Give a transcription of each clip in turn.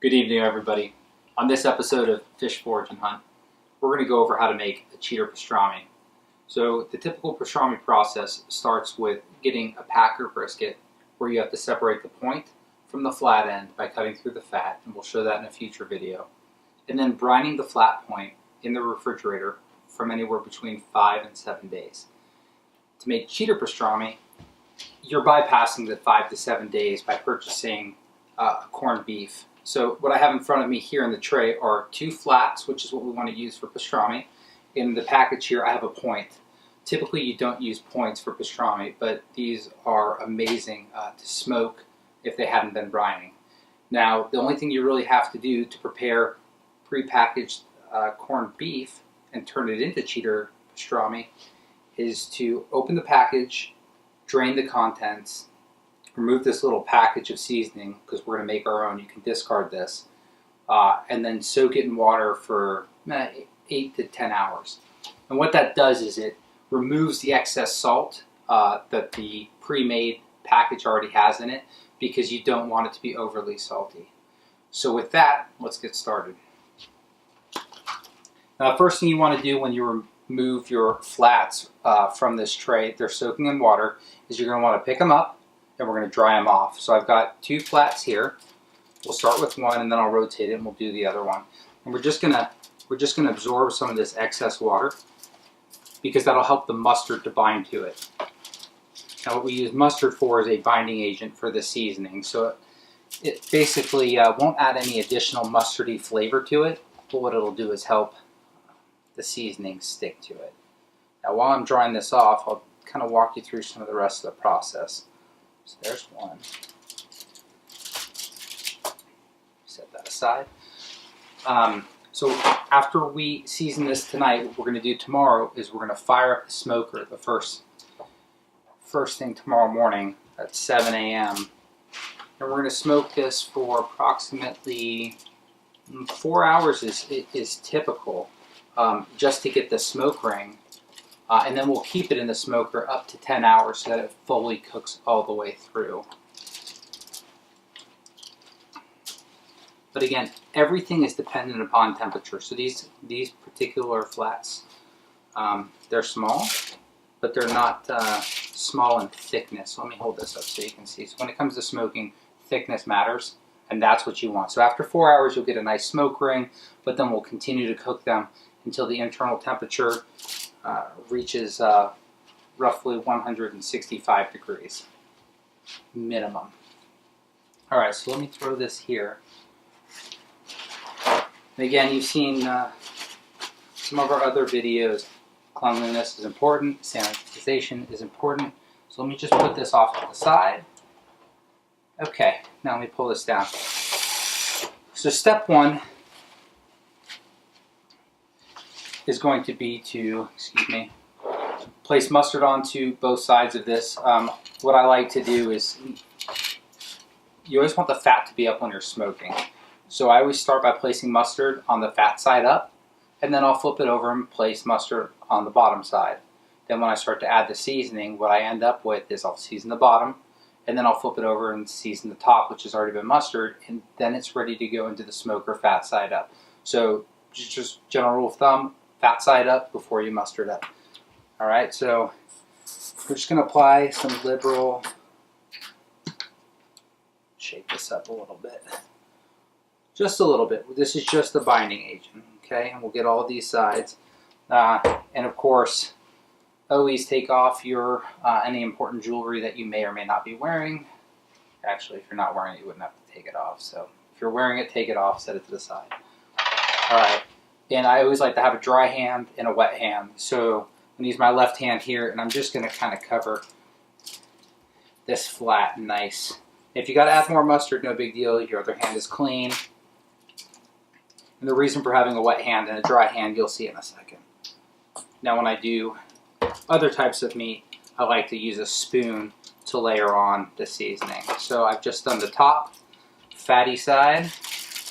Good evening, everybody. On this episode of Fish Forage and Hunt, we're going to go over how to make a cheater pastrami. So the typical pastrami process starts with getting a pack or brisket where you have to separate the point from the flat end by cutting through the fat, and we'll show that in a future video. And then brining the flat point in the refrigerator from anywhere between 5 and 7 days. To make cheater pastrami, you're bypassing the 5 to 7 days by purchasing corned beef. So what I have in front of me here in the tray are 2 flats, which is what we want to use for pastrami. In the package here I have a point. Typically you don't use points for pastrami, but these are amazing to smoke if they haven't been brining. Now the only thing you really have to do to prepare pre-packaged corned beef and turn it into cheater pastrami is to open the package, drain the contents, remove this little package of seasoning because we're going to make our own. You can discard this, and then soak it in water for 8 to 10 hours. And what that does is it removes the excess salt that the pre-made package already has in it, because you don't want it to be overly salty. So with that, let's get started. Now, the first thing you want to do when you remove your flats from this tray, they're soaking in water, is you're going to want to pick them up and we're going to dry them off. So I've got 2 flats here. We'll start with one and then I'll rotate it and we'll do the other one. And we're just going to absorb some of this excess water because that'll help the mustard to bind to it. Now what we use mustard for is a binding agent for the seasoning. So it basically won't add any additional mustardy flavor to it, but what it'll do is help the seasoning stick to it. Now while I'm drying this off, I'll kind of walk you through some of the rest of the process. So there's one. Set that aside. So after we season this tonight, what we're going to do tomorrow is we're going to fire up the smoker the first thing tomorrow morning at 7 a.m. And we're going to smoke this for approximately 4 hours is typical, just to get the smoke ring. And then we'll keep it in the smoker up to 10 hours so that it fully cooks all the way through. But again, everything is dependent upon temperature. So these particular flats, they're small, but they're not small in thickness. So let me hold this up so you can see. So when it comes to smoking, thickness matters, and that's what you want. So after 4 hours, you'll get a nice smoke ring, but then we'll continue to cook them until the internal temperature reaches roughly 165 degrees minimum. All right, so let me throw this here. And again, you've seen some of our other videos. Cleanliness is important, sanitization is important. So let me just put this off to the side. Okay, now let me pull this down. So step 1 is going to be to, place mustard onto both sides of this. What I like to do is, you always want the fat to be up when you're smoking. So I always start by placing mustard on the fat side up, and then I'll flip it over and place mustard on the bottom side. Then when I start to add the seasoning, what I end up with is I'll season the bottom, and then I'll flip it over and season the top, which has already been mustard, and then it's ready to go into the smoker fat side up. So just general rule of thumb, fat side up before you mustard up. Alright, so we're just going to apply some liberal, shake this up a little bit. Just a little bit. This is just the binding agent, okay? And we'll get all these sides. And of course, always take off your any important jewelry that you may or may not be wearing. Actually, if you're not wearing it, you wouldn't have to take it off. So if you're wearing it, take it off, set it to the side. Alright. And I always like to have a dry hand and a wet hand. So I'm going to use my left hand here, and I'm just going to kind of cover this flat nice. If you got to add more mustard, no big deal. Your other hand is clean. And the reason for having a wet hand and a dry hand, you'll see in a second. Now when I do other types of meat, I like to use a spoon to layer on the seasoning. So I've just done the top fatty side.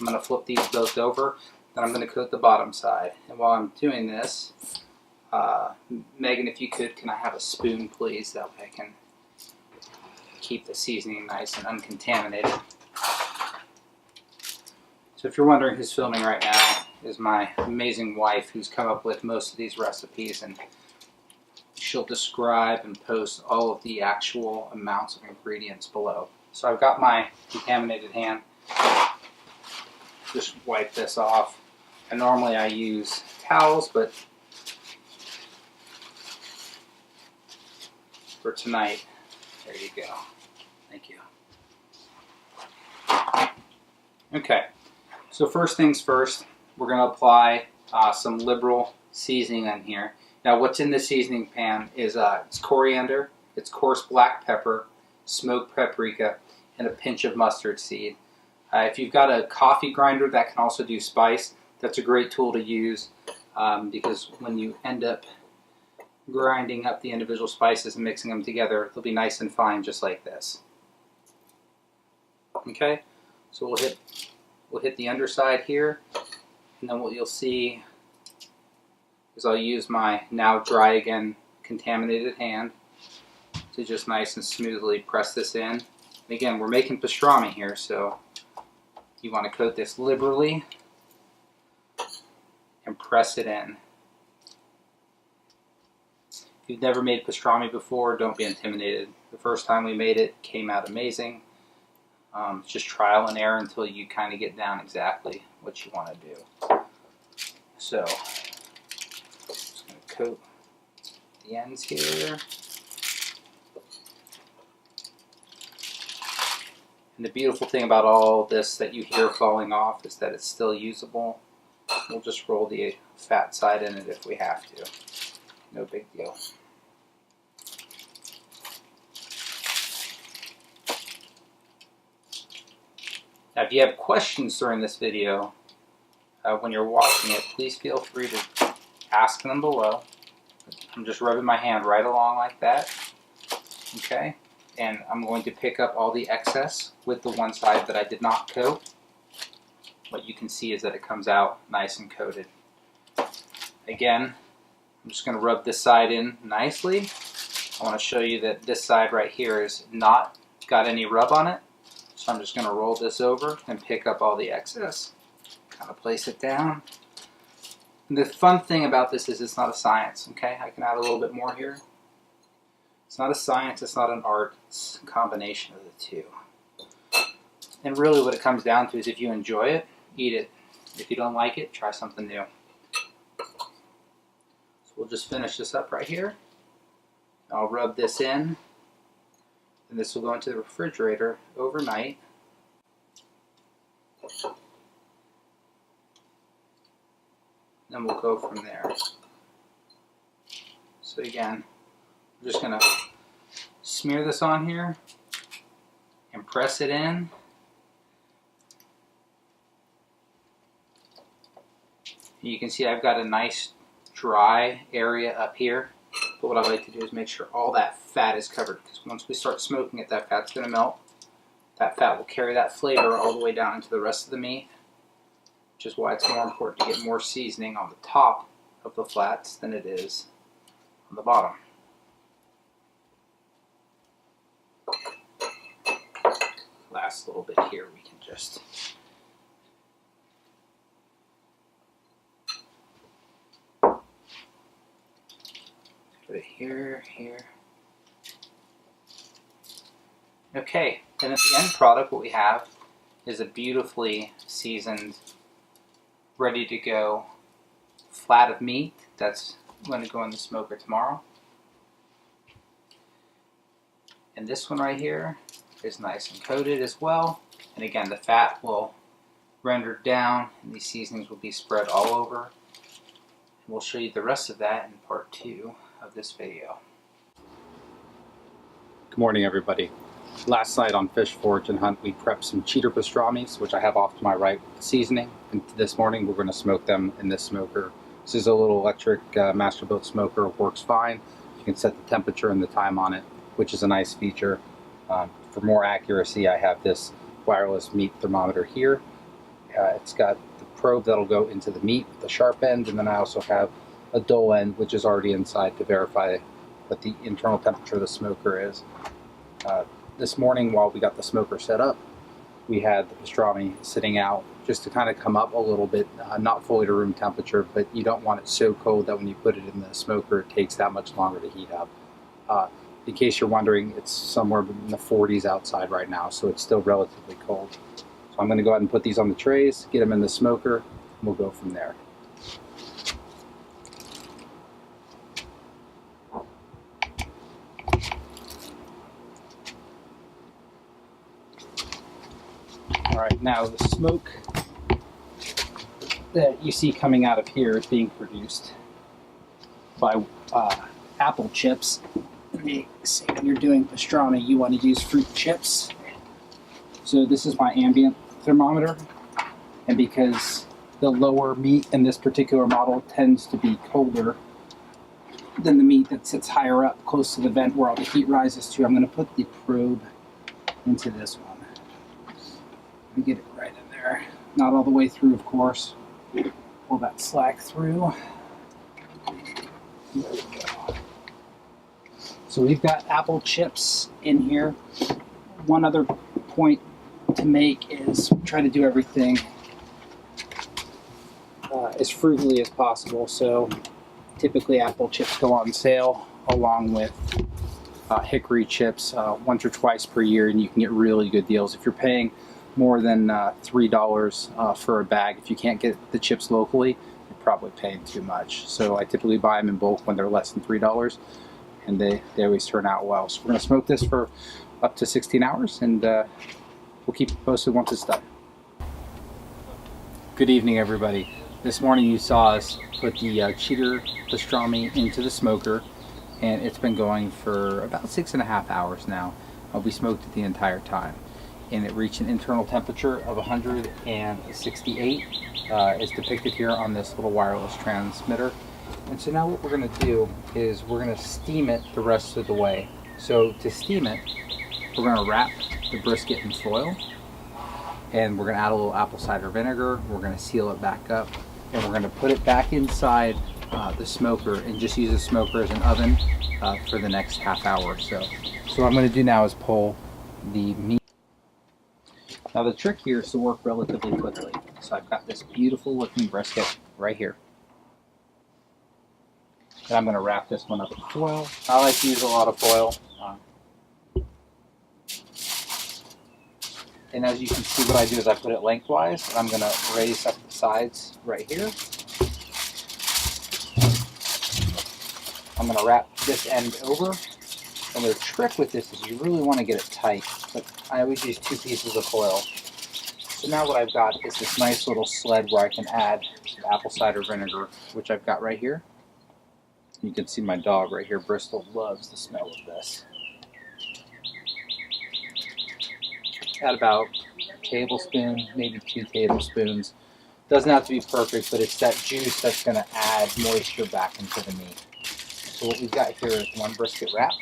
I'm going to flip these both over. Then I'm going to coat the bottom side. And while I'm doing this, Megan, if you could, can I have a spoon, please? That way I can keep the seasoning nice and uncontaminated. So if you're wondering who's filming right now, is my amazing wife, who's come up with most of these recipes, and she'll describe and post all of the actual amounts of ingredients below. So I've got my contaminated hand. Just wipe this off. And normally I use towels, but for tonight, there you go. Thank you. Okay, so first things first, we're going to apply some liberal seasoning on here. Now what's in the seasoning pan is it's coriander, it's coarse black pepper, smoked paprika, and a pinch of mustard seed. If you've got a coffee grinder that can also do spice, that's a great tool to use because when you end up grinding up the individual spices and mixing them together, they'll be nice and fine just like this. Okay, so we'll hit the underside here, and then what you'll see is I'll use my now dry again contaminated hand to just nice and smoothly press this in. And again, we're making pastrami here, so you want to coat this liberally and press it in. If you've never made pastrami before, don't be intimidated. The first time we made it came out amazing. It's just trial and error until you kind of get down exactly what you want to do. So, just going to coat the ends here. And the beautiful thing about all this that you hear falling off is that it's still usable. We'll just roll the fat side in it if we have to. No big deal. Now, if you have questions during this video, when you're watching it, please feel free to ask them below. I'm just rubbing my hand right along like that. Okay? And I'm going to pick up all the excess with the one side that I did not coat. What you can see is that it comes out nice and coated. Again, I'm just going to rub this side in nicely. I want to show you that this side right here is not got any rub on it. So I'm just going to roll this over and pick up all the excess. Kind of place it down. And the fun thing about this is it's not a science, okay? I can add a little bit more here. It's not a science, it's not an art, it's a combination of the two. And really what it comes down to is if you enjoy it, eat it. If you don't like it, try something new. So we'll just finish this up right here. I'll rub this in, and this will go into the refrigerator overnight. Then we'll go from there. So again, I'm just going to smear this on here and press it in. You can see I've got a nice dry area up here. But what I like to do is make sure all that fat is covered, because once we start smoking it, that fat's going to melt. That fat will carry that flavor all the way down into the rest of the meat, which is why it's more important to get more seasoning on the top of the flats than it is on the bottom. Last little bit here, we can just put it here, here. Okay, and at the end product, what we have is a beautifully seasoned, ready to go flat of meat that's going to go in the smoker tomorrow. And this one right here is nice and coated as well. And again, the fat will render down and these seasonings will be spread all over. And we'll show you the rest of that in part 2 of this video. Good morning, everybody. Last night on Fish Forage and Hunt, we prepped some cheater pastramis, which I have off to my right with the seasoning. And this morning, we're going to smoke them in this smoker. This is a little electric Masterbuilt smoker. It works fine. You can set the temperature and the time on it, which is a nice feature. For more accuracy, I have this wireless meat thermometer here. It's got the probe that'll go into the meat with the sharp end, and then I also have a dull end, which is already inside to verify what the internal temperature of the smoker is. This morning, while we got the smoker set up, we had the pastrami sitting out just to kind of come up a little bit, not fully to room temperature, but you don't want it so cold that when you put it in the smoker, it takes that much longer to heat up. In case you're wondering, it's somewhere in the 40s outside right now, so it's still relatively cold. So I'm going to go ahead and put these on the trays, get them in the smoker, and we'll go from there. Alright, now the smoke that you see coming out of here is being produced by apple chips. They say when you're doing pastrami, you want to use fruit chips. So this is my ambient thermometer, and because the lower meat in this particular model tends to be colder than the meat that sits higher up close to the vent where all the heat rises to, I'm going to put the probe into this one. Let me get it right in there. Not all the way through, of course. Pull that slack through. There we go. So we've got apple chips in here. One other point to make is try to do everything as frugally as possible. So typically apple chips go on sale along with hickory chips once or twice per year, and you can get really good deals. If you're paying more than $3 for a bag, if you can't get the chips locally, you're probably paying too much. So I typically buy them in bulk when they're less than $3, and they always turn out well. So we're going to smoke this for up to 16 hours, and we'll keep you posted once it's done. Good evening, everybody. This morning you saw us put the cheater pastrami into the smoker, and it's been going for about 6.5 hours now. We smoked it the entire time, and it reached an internal temperature of 168 as depicted here on this little wireless transmitter. And so now what we're going to do is we're going to steam it the rest of the way. So to steam it, we're going to wrap the brisket in foil, and we're going to add a little apple cider vinegar. We're going to seal it back up, and we're going to put it back inside the smoker and just use the smoker as an oven for the next half hour or so. So what I'm going to do now is pull the meat. Now the trick here is to work relatively quickly. So I've got this beautiful looking brisket right here. And I'm going to wrap this one up in foil. I like to use a lot of foil. And as you can see, what I do is I put it lengthwise, and I'm going to raise up the sides right here. I'm going to wrap this end over. And the trick with this is you really want to get it tight, but I always use 2 pieces of foil. So now what I've got is this nice little sled where I can add some apple cider vinegar, which I've got right here. You can see my dog right here, Bristol, loves the smell of this. Add about a tablespoon, maybe 2 tablespoons. Doesn't have to be perfect, but it's that juice that's going to add moisture back into the meat. So what we've got here is one brisket wrapped.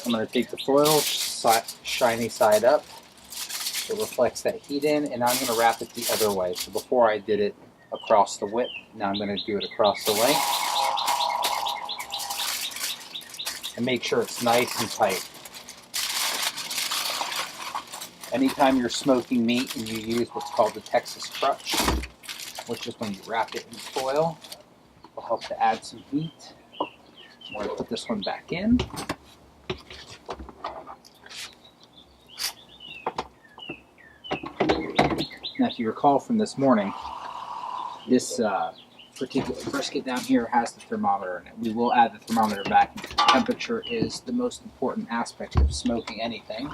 I'm going to take the foil, shiny side up, so it reflects that heat in, and now I'm going to wrap it the other way. So before I did it across the width, now I'm going to do it across the length. And make sure it's nice and tight. Anytime you're smoking meat and you use what's called the Texas crutch, which is when you wrap it in foil, will help to add some heat. I'm going to put this one back in. Now, if you recall from this morning, this particular brisket down here has the thermometer in it. We will add the thermometer back. Temperature is the most important aspect of smoking anything.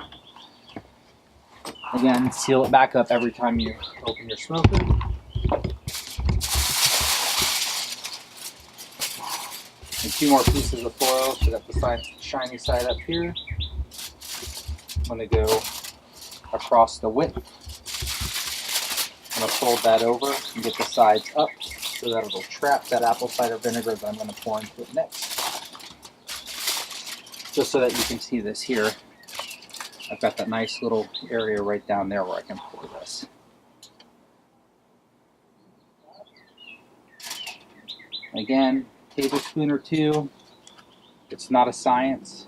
Again, seal it back up every time you open your smoker. And 2 more pieces of foil, so got the shiny side up here. I'm going to go across the width. I'm going to fold that over and get the sides up so that it'll trap that apple cider vinegar that I'm going to pour into it next. Just so that you can see this here, I've got that nice little area right down there where I can pour this. Again, tablespoon or 2. It's not a science.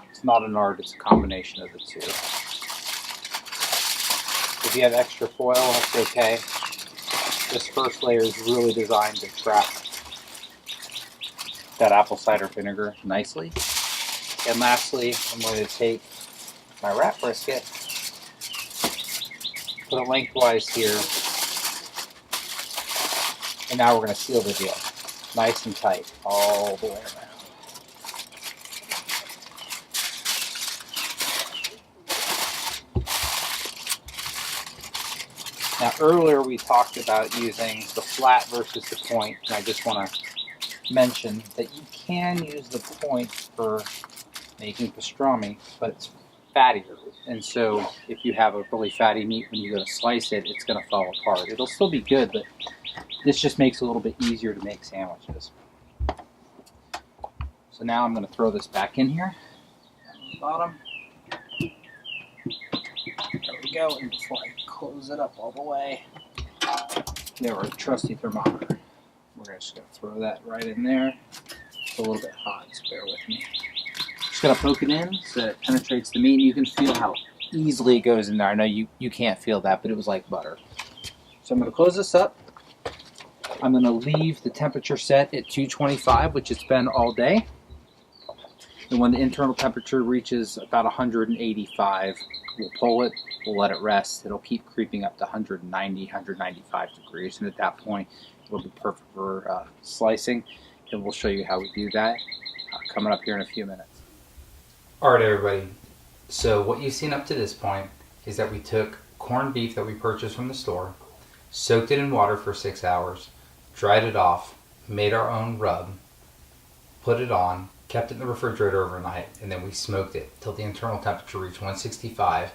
It's not an art. It's a combination of the 2. If you have extra foil, that's okay. This first layer is really designed to trap that apple cider vinegar nicely. And lastly, I'm going to take my wrap brisket, put it lengthwise here, and now we're going to seal the deal. Nice and tight all the way around. Now earlier we talked about using the flat versus the point, and I just want to mention that you can use the point for making pastrami, but it's fattier. And so if you have a really fatty meat, when you go to slice it, it's going to fall apart. It'll still be good, but this just makes it a little bit easier to make sandwiches. So now I'm going to throw this back in here at the bottom. There we go. And before I close it up all the way, there, our trusty thermometer. We're just going to throw that right in there. It's a little bit hot, so bear with me. Just going to poke it in so it penetrates the meat. You can feel how easily it goes in there. I know you can't feel that, but it was like butter. So I'm going to close this up. I'm going to leave the temperature set at 225, which it's been all day. And when the internal temperature reaches about 185, we'll pull it, we'll let it rest. It'll keep creeping up to 190, 195 degrees. And at that point, it'll be perfect for slicing. And we'll show you how we do that coming up here in a few minutes. All right, everybody. So what you've seen up to this point is that we took corned beef that we purchased from the store, soaked it in water for 6 hours, dried it off, made our own rub, put it on, kept it in the refrigerator overnight, and then we smoked it till the internal temperature reached 165.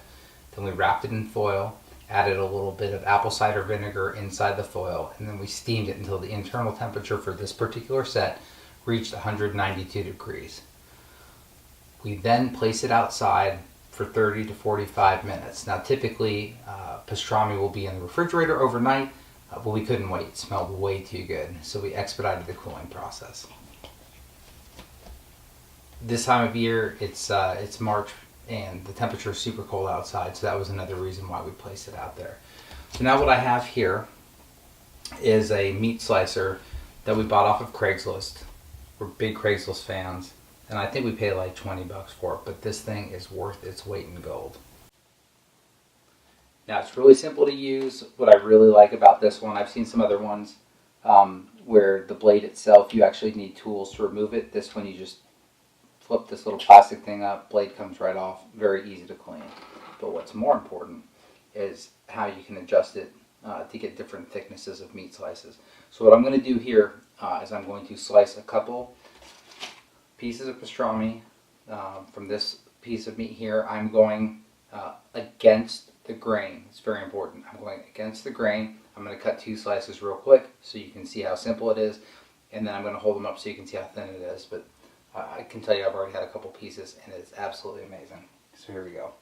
Then we wrapped it in foil, added a little bit of apple cider vinegar inside the foil, and then we steamed it until the internal temperature for this particular set reached 192 degrees. We then place it outside for 30 to 45 minutes. Now typically pastrami will be in the refrigerator overnight, but we couldn't wait. It smelled way too good, so we expedited the cooling process. This time of year, it's March, and the temperature is super cold outside, so that was another reason why we placed it out there. So now what I have here is a meat slicer that we bought off of Craigslist. We're big Craigslist fans, and I think we paid like 20 bucks for it, but this thing is worth its weight in gold. Now it's really simple to use. What I really like about this one, I've seen some other ones where the blade itself, you actually need tools to remove it. This one you just flip this little plastic thing up, blade comes right off, very easy to clean. But what's more important is how you can adjust it to get different thicknesses of meat slices. So what I'm going to do here is I'm going to slice a couple pieces of pastrami from this piece of meat here. I'm going against the grain. It's very important. I'm going against the grain. I'm going to cut 2 slices real quick so you can see how simple it is, and then I'm going to hold them up so you can see how thin it is. But I can tell you I've already had a couple pieces and it's absolutely amazing. So here we go.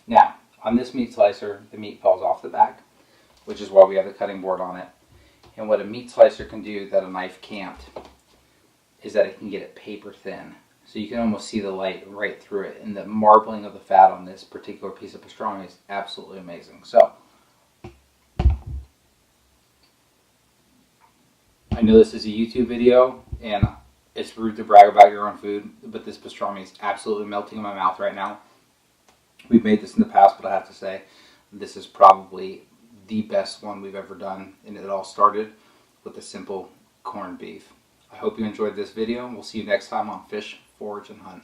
Now, on this meat slicer, the meat falls off the back, which is why we have the cutting board on it. And what a meat slicer can do that a knife can't is that it can get it paper thin. So you can almost see the light right through it. And the marbling of the fat on this particular piece of pastrami is absolutely amazing. So, I know this is a YouTube video, and it's rude to brag about your own food, but this pastrami is absolutely melting in my mouth right now. We've made this in the past, but I have to say, this is probably the best one we've ever done. And it all started with a simple corned beef. I hope you enjoyed this video, and we'll see you next time on Fish, Forage, and Hunt.